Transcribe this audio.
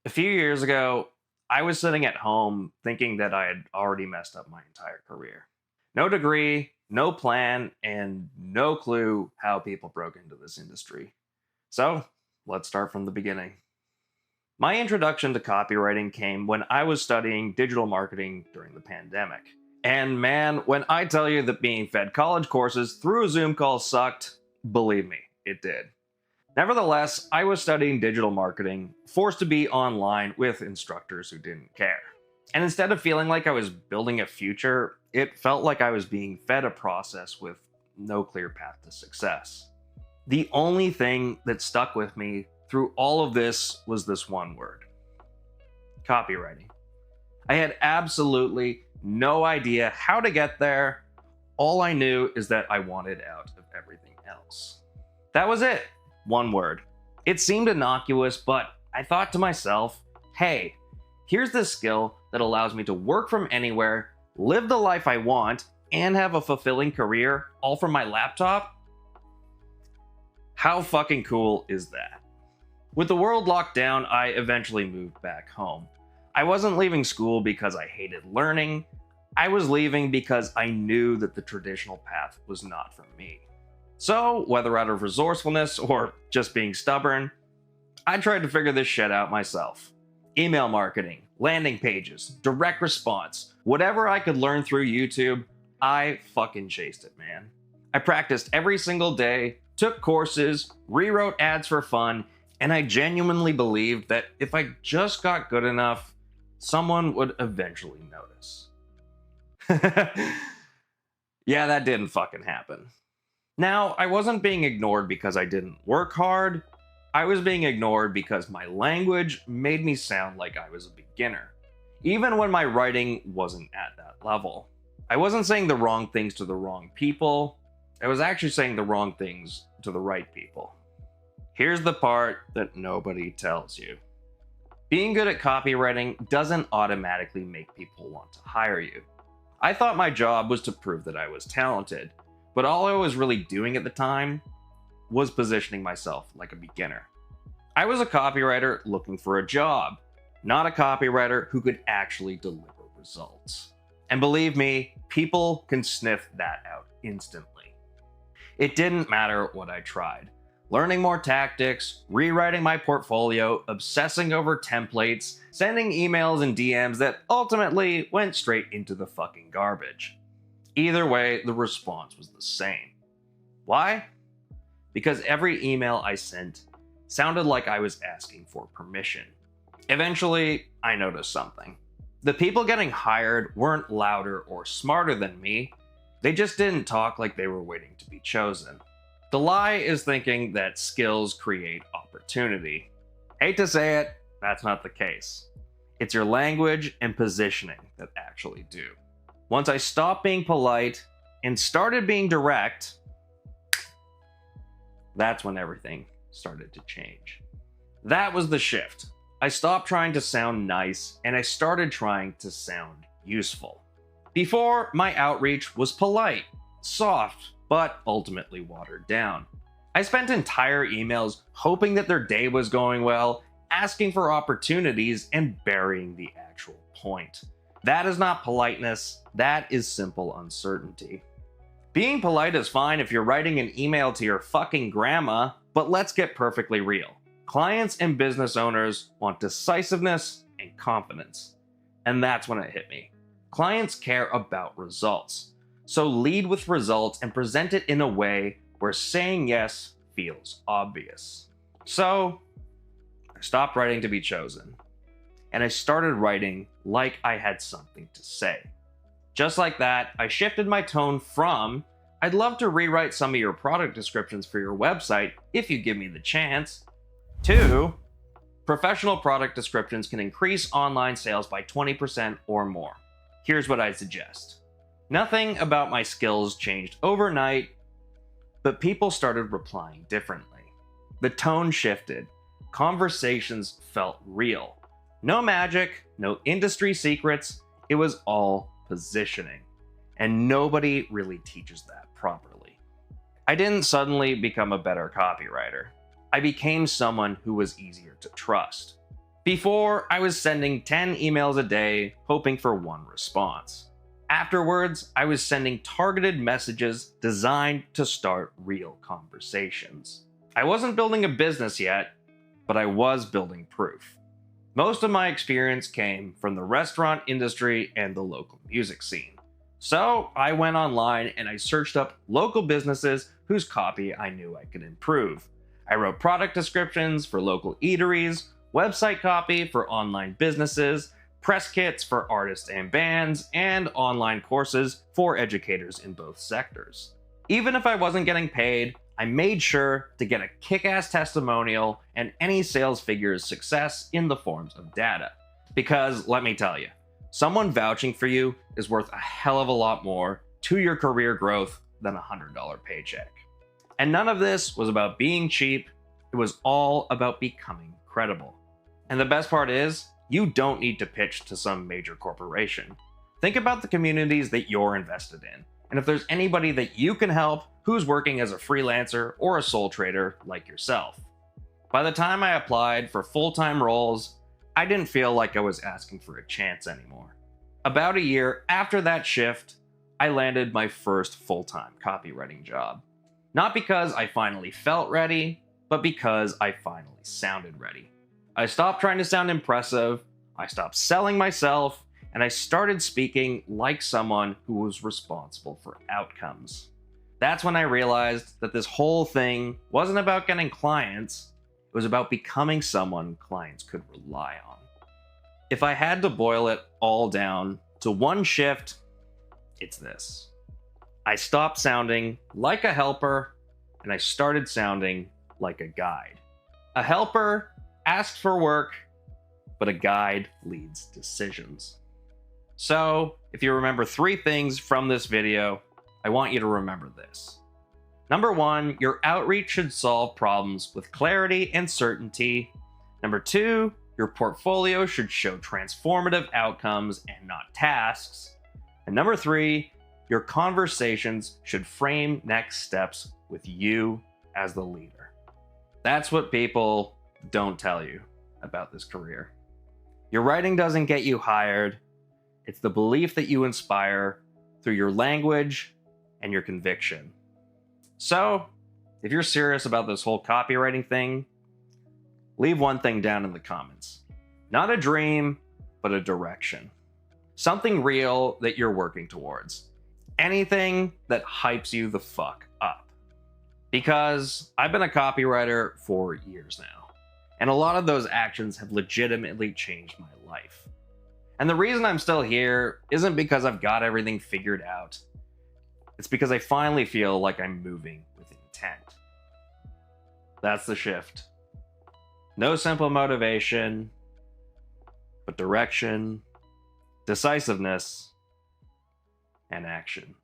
A few years ago, I was sitting at home thinking that I had already messed up my entire career. No degree, no plan, and no clue how people broke into this industry. So, let's start from the beginning. My introduction to copywriting came when I was studying digital marketing during the pandemic. And man, when I tell you that being fed college courses through a Zoom call sucked, believe me, it did. Nevertheless, I was studying digital marketing, forced to be online with instructors who didn't care. And instead of feeling like I was building a future, it felt like I was being fed a process with no clear path to success. The only thing that stuck with me through all of this was this one word: copywriting. I had absolutely no idea how to get there. All I knew is that I wanted out of everything else. That was it. One word. It seemed innocuous, but I thought to myself, hey, here's this skill that allows me to work from anywhere, live the life I want, and have a fulfilling career, all from my laptop. How fucking cool is that? With the world locked down, I eventually moved back home. I wasn't leaving school because I hated learning. I was leaving because I knew that the traditional path was not for me. So, whether out of resourcefulness or just being stubborn, I tried to figure this shit out myself. Email marketing, landing pages, direct response, whatever I could learn through YouTube, I fucking chased it, man. I practiced every single day, took courses, rewrote ads for fun, and I genuinely believed that if I just got good enough, someone would eventually notice. Yeah, that didn't fucking happen. Now, I wasn't being ignored because I didn't work hard. I was being ignored because my language made me sound like I was a beginner, even when my writing wasn't at that level. I wasn't saying the wrong things to the wrong people. I was actually saying the wrong things to the right people. Here's the part that nobody tells you. Being good at copywriting doesn't automatically make people want to hire you. I thought my job was to prove that I was talented, but all I was really doing at the time was positioning myself like a beginner. I was a copywriter looking for a job, not a copywriter who could actually deliver results. And believe me, people can sniff that out instantly. It didn't matter what I tried. Learning more tactics, rewriting my portfolio, obsessing over templates, sending emails and DMs that ultimately went straight into the fucking garbage. Either way, the response was the same. Why? Because every email I sent sounded like I was asking for permission. Eventually, I noticed something. The people getting hired weren't louder or smarter than me. They just didn't talk like they were waiting to be chosen. The lie is thinking that skills create opportunity. Hate to say it, that's not the case. It's your language and positioning that actually do. Once I stopped being polite and started being direct, that's when everything started to change. That was the shift. I stopped trying to sound nice and I started trying to sound useful. Before, my outreach was polite, soft, but ultimately watered down. I spent entire emails hoping that their day was going well, asking for opportunities, and burying the actual point. That is not politeness, that is simple uncertainty. Being polite is fine if you're writing an email to your fucking grandma, but let's get perfectly real. Clients and business owners want decisiveness and confidence. And that's when it hit me. Clients care about results. So lead with results and present it in a way where saying yes feels obvious. So I stopped writing to be chosen. And I started writing like I had something to say. Just like that, I shifted my tone from, I'd love to rewrite some of your product descriptions for your website if you give me the chance, to, professional product descriptions can increase online sales by 20% or more. Here's what I suggest. Nothing about my skills changed overnight, but people started replying differently. The tone shifted. Conversations felt real. No magic, no industry secrets, it was all positioning. And nobody really teaches that properly. I didn't suddenly become a better copywriter. I became someone who was easier to trust. Before, I was sending 10 emails a day, hoping for one response. Afterwards, I was sending targeted messages designed to start real conversations. I wasn't building a business yet, but I was building proof. Most of my experience came from the restaurant industry and the local music scene. So I went online and I searched up local businesses whose copy I knew I could improve. I wrote product descriptions for local eateries, website copy for online businesses, press kits for artists and bands, and online courses for educators in both sectors. Even if I wasn't getting paid, I made sure to get a kick-ass testimonial and any sales figures success in the forms of data. Because let me tell you, someone vouching for you is worth a hell of a lot more to your career growth than a $100 paycheck. And none of this was about being cheap, it was all about becoming credible. And the best part is, you don't need to pitch to some major corporation. Think about the communities that you're invested in, and if there's anybody that you can help who's working as a freelancer or a sole trader like yourself. By the time I applied for full-time roles, I didn't feel like I was asking for a chance anymore. About a year after that shift, I landed my first full-time copywriting job. Not because I finally felt ready, but because I finally sounded ready. I stopped trying to sound impressive, I stopped selling myself, and I started speaking like someone who was responsible for outcomes. That's when I realized that this whole thing wasn't about getting clients, it was about becoming someone clients could rely on. If I had to boil it all down to one shift, it's this. I stopped sounding like a helper, and I started sounding like a guide. A helper asked for work, but a guide leads decisions. So, if you remember 3 things from this video, I want you to remember this. Number 1, your outreach should solve problems with clarity and certainty. Number 2, your portfolio should show transformative outcomes and not tasks. And number 3, your conversations should frame next steps with you as the leader. That's what people don't tell you about this career. Your writing doesn't get you hired. It's the belief that you inspire through your language and your conviction. So, if you're serious about this whole copywriting thing, leave one thing down in the comments. Not a dream, but a direction. Something real that you're working towards. Anything that hypes you the fuck up. Because I've been a copywriter for years now, and a lot of those actions have legitimately changed my life. And the reason I'm still here isn't because I've got everything figured out. It's because I finally feel like I'm moving with intent. That's the shift. No simple motivation, but direction, decisiveness, and action.